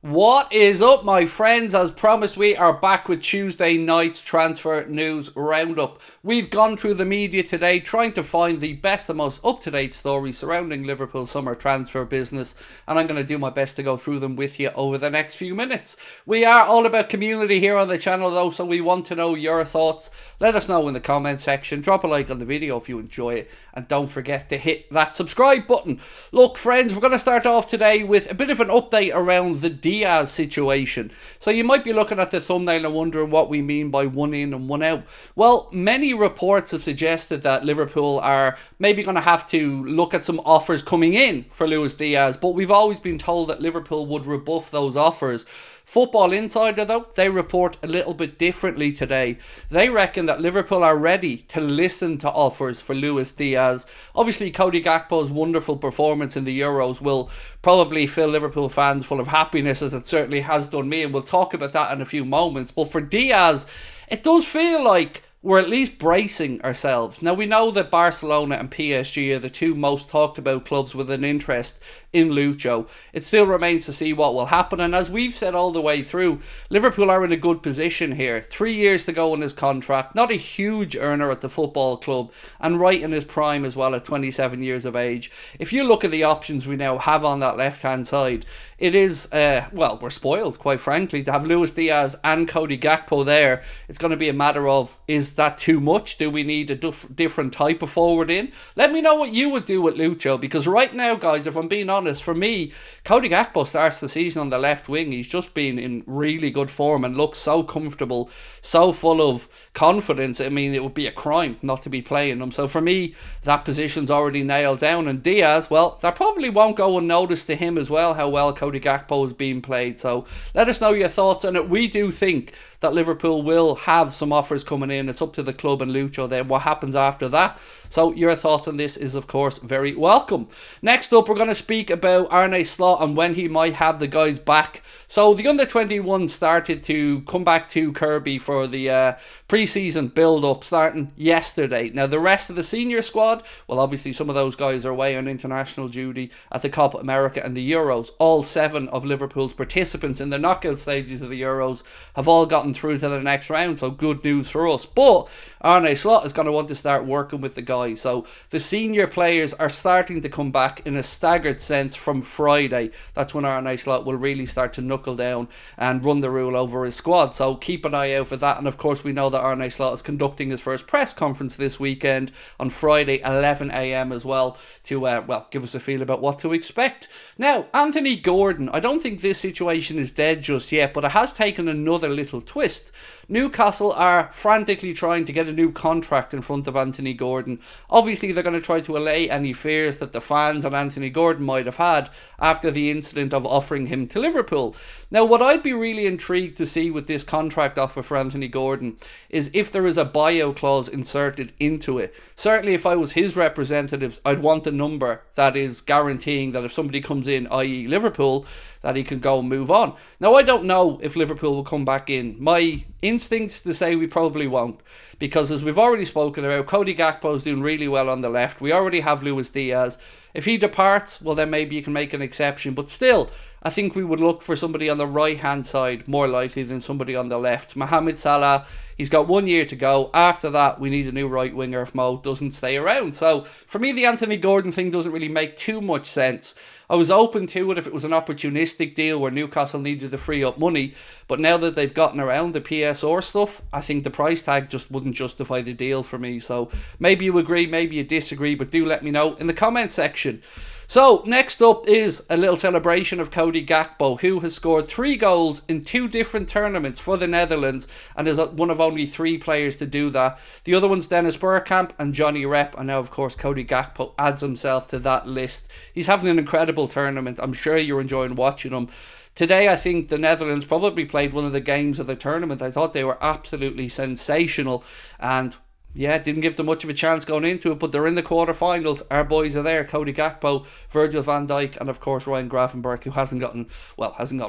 What is up, my friends? As promised, we are back with Tuesday night's transfer news roundup. We've gone through the media today trying to find the best and most up-to-date stories surrounding Liverpool's summer transfer business, and I'm going to do my best to go through them with you over the next few minutes. We are all about community here on the channel though, so we want to know your thoughts. Let us know in the comment section. Drop a like on the video if you enjoy it, and don't forget to hit that subscribe button. Look, friends, we're going to start off today with a bit of an update around the Diaz situation. So you might be looking at the thumbnail and wondering what we mean by one in and one out. Well, many reports have suggested that Liverpool are maybe going to have to look at some offers coming in for Luis Diaz, but we've always been told that Liverpool would rebuff those offers. Football Insider, though, they report a little bit differently today. They reckon that Liverpool are ready to listen to offers for Luis Diaz. Obviously, Cody Gakpo's wonderful performance in the Euros will probably fill Liverpool fans full of happiness, as it certainly has done me, and we'll talk about that in a few moments. But for Diaz, it does feel like we're at least bracing ourselves. Now, we know that Barcelona and PSG are the two most talked about clubs with an interest in Lucho. It still remains to see what will happen, and as we've said all the way through, Liverpool are in a good position here. 3 years to go on his contract, not a huge earner at the football club, and right in his prime as well at 27 years of age. If you look at the options we now have on that left-hand side, it is, well, we're spoiled, quite frankly, to have Luis Diaz and Cody Gakpo there. It's going to be a matter of, is that too much? Do we need a different type of forward in? Let me know what you would do with Lucho, because right now, guys, if I'm being honest, for me, Cody Gakpo starts the season on the left wing. He's just been in really good form and looks so comfortable, so full of confidence. I mean, it would be a crime not to be playing him. So for me, that position's already nailed down. And Diaz, well, that probably won't go unnoticed to him as well, how well Cody Gakpo is being played. So let us know your thoughts on it. We do think that Liverpool will have some offers coming in. It's up to the club and Lucho then what happens after that. So your thoughts on this is, of course, very welcome. Next up, we're going to speak about Arne Slot and when he might have the guys back. So the under-21 started to come back to Kirby for the pre-season build-up starting yesterday. Now, the rest of the senior squad, well, obviously some of those guys are away on international duty at the Copa America and the Euros. All 7 of Liverpool's participants in the knockout stages of the Euros have all gotten through to the next round, so good news for us. But Arne Slot is going to want to start working with the guys. So the senior players are starting to come back in a staggered sense from Friday. That's when Arne Slot will really start to knuckle down and run the rule over his squad. So keep an eye out for that. And of course, we know that Arne Slot is conducting his first press conference this weekend on Friday, 11 a.m. as well, to well, give us a feel about what to expect. Now, Anthony Gordon, I don't think this situation is dead just yet, but it has taken another little twist. Newcastle are frantically trying to get a new contract in front of Anthony Gordon. Obviously, they're going to try to allay any fears that the fans and Anthony Gordon might have had after the incident of offering him to Liverpool. Now, what I'd be really intrigued to see with this contract offer for Anthony Gordon is if there is a buyout clause inserted into it. Certainly, if I was his representatives, I'd want a number that is guaranteeing that if somebody comes in, i.e. Liverpool, that he can go and move on. Now, I don't know if Liverpool will come back in. My instincts to say we probably won't, because as we've already spoken about, Cody Gakpo is doing really well on the left. We already have Luis Diaz. If he departs, well, then maybe you can make an exception. But still, I think we would look for somebody on the right-hand side more likely than somebody on the left. Mohamed Salah, he's got 1 year to go. After that, we need a new right winger if Mo doesn't stay around. So, for me, the Anthony Gordon thing doesn't really make too much sense. I was open to it if it was an opportunistic deal where Newcastle needed to free up money, but now that they've gotten around the PSR stuff, I think the price tag just wouldn't justify the deal for me. So maybe you agree, maybe you disagree, but do let me know in the comment section. So, next up is a little celebration of Cody Gakpo, who has scored 3 goals in 2 different tournaments for the Netherlands and is one of only 3 players to do that. The other one's Dennis Bergkamp and Johnny Rep, and now, of course, Cody Gakpo adds himself to that list. He's having an incredible tournament. I'm sure you're enjoying watching him. Today, I think the Netherlands probably played one of the games of the tournament. I thought they were absolutely sensational, and yeah, didn't give them much of a chance going into it, but they're in the quarterfinals. Our boys are there: Cody Gakpo, Virgil van Dijk, and of course Ryan Gravenberch, who hasn't gotten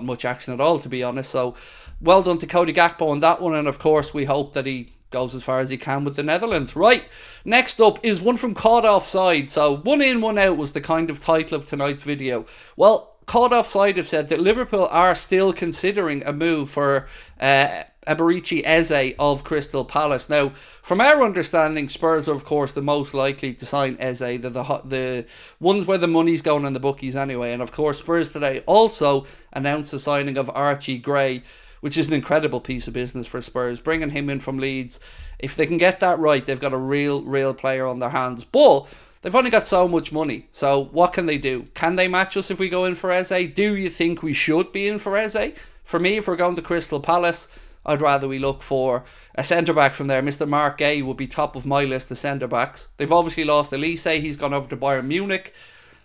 much action at all, to be honest. So well done to Cody Gakpo on that one, and of course we hope that he goes as far as he can with the Netherlands. Right, next up is one from Caught Offside. So 1 in, 1 out was the kind of title of tonight's video. Well, Caught Offside have said that Liverpool are still considering a move for Eberechi Eze of Crystal Palace. Now, from our understanding, Spurs are of course the most likely to sign Eze. They're the ones where the money's going on the bookies anyway. And of course, Spurs today also announced the signing of Archie Gray, which is an incredible piece of business for Spurs, bringing him in from Leeds. If they can get that right, they've got a real player on their hands. But they've only got so much money, so what can they do? Can they match us if we go in for Eze? Do you think we should be in for Eze? For me, if we're going to Crystal Palace, I'd rather we look for a centre-back from there. Mr. Mark Gay would be top of my list of centre-backs. They've obviously lost Elise. He's gone over to Bayern Munich.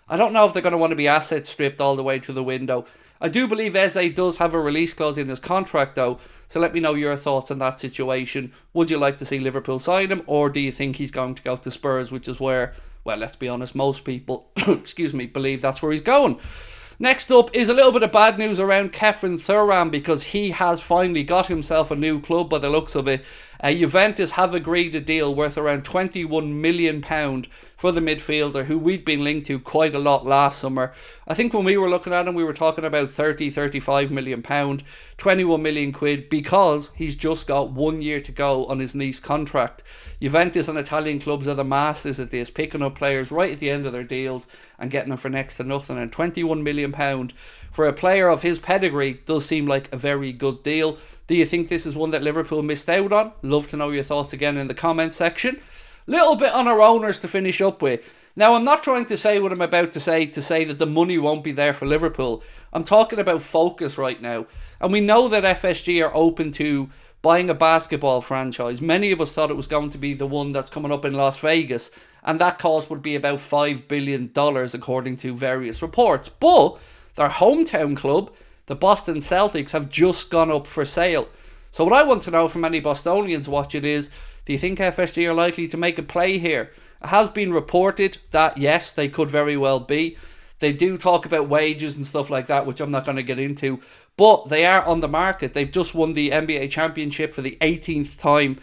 I don't know if they're going to want to be asset stripped all the way to the window. I do believe Eze does have a release clause in his contract though, so let me know your thoughts on that situation. Would you like to see Liverpool sign him, or do you think he's going to go to Spurs, which is where, well, let's be honest, most people believe that's where he's going. Next up is a little bit of bad news around Kefren Thuram, because he has finally got himself a new club by the looks of it. Juventus have agreed a deal worth around £21 million for the midfielder, who we'd been linked to quite a lot last summer. I think when we were looking at him, we were talking about £35 million, 21 million quid, because he's just got 1 year to go on his Nice contract. Juventus and Italian clubs are the masters at this, picking up players right at the end of their deals and getting them for next to nothing. And £21 million for a player of his pedigree does seem like a very good deal. Do you think this is one that Liverpool missed out on? Love to know your thoughts again in the comment section. Little bit on our owners to finish up with. Now, I'm not trying to say what I'm about to say that the money won't be there for Liverpool. I'm talking about focus right now. And we know that FSG are open to buying a basketball franchise. Many of us thought it was going to be the one that's coming up in Las Vegas, and that cost would be about $5 billion according to various reports. But their hometown club, the Boston Celtics, have just gone up for sale. So what I want to know from any Bostonians watching is, do you think FSG are likely to make a play here? It has been reported that yes, they could very well be. They do talk about wages and stuff like that, which I'm not going to get into, but they are on the market. They've just won the NBA championship for the 18th time,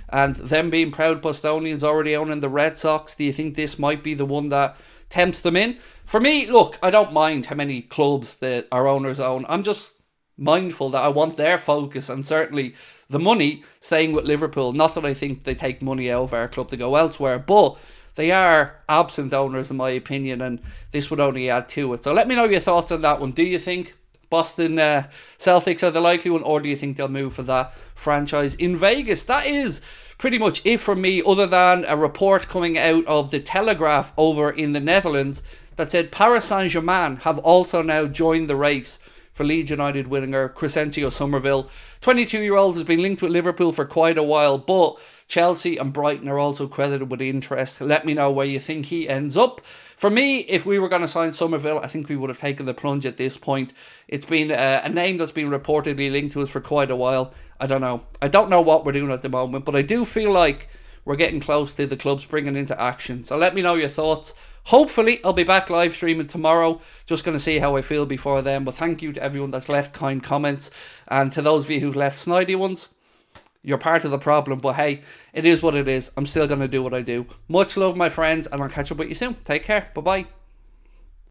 and them being proud Bostonians already owning the Red Sox, do you think this might be the one that tempts them in? For me, look, I don't mind how many clubs that our owners own. I'm just mindful that I want their focus and certainly the money staying with Liverpool. Not that I think they take money out of our club to go elsewhere, but they are absent owners in my opinion, and this would only add to it. So let me know your thoughts on that one. Do you think Boston Celtics are the likely one, or do you think they'll move for that franchise in Vegas? That is pretty much it from me, other than a report coming out of the Telegraph over in the Netherlands that said Paris Saint-Germain have also now joined the race for Leeds United winger Crescencio Somerville. 22-year-old has been linked with Liverpool for quite a while, but Chelsea and Brighton are also credited with interest. Let me know where you think he ends up. For me, if we were going to sign Somerville, I think we would have taken the plunge at this point. It's been a name that's been reportedly linked to us for quite a while. I don't know what we're doing at the moment, but I do feel like we're getting close to the club springing into action. So let me know your thoughts. Hopefully, I'll be back live streaming tomorrow. Just going to see how I feel before then. But thank you to everyone that's left kind comments. And to those of you who've left snidey ones, you're part of the problem. But hey, it is what it is. I'm still going to do what I do. Much love, my friends, and I'll catch up with you soon. Take care. Bye-bye.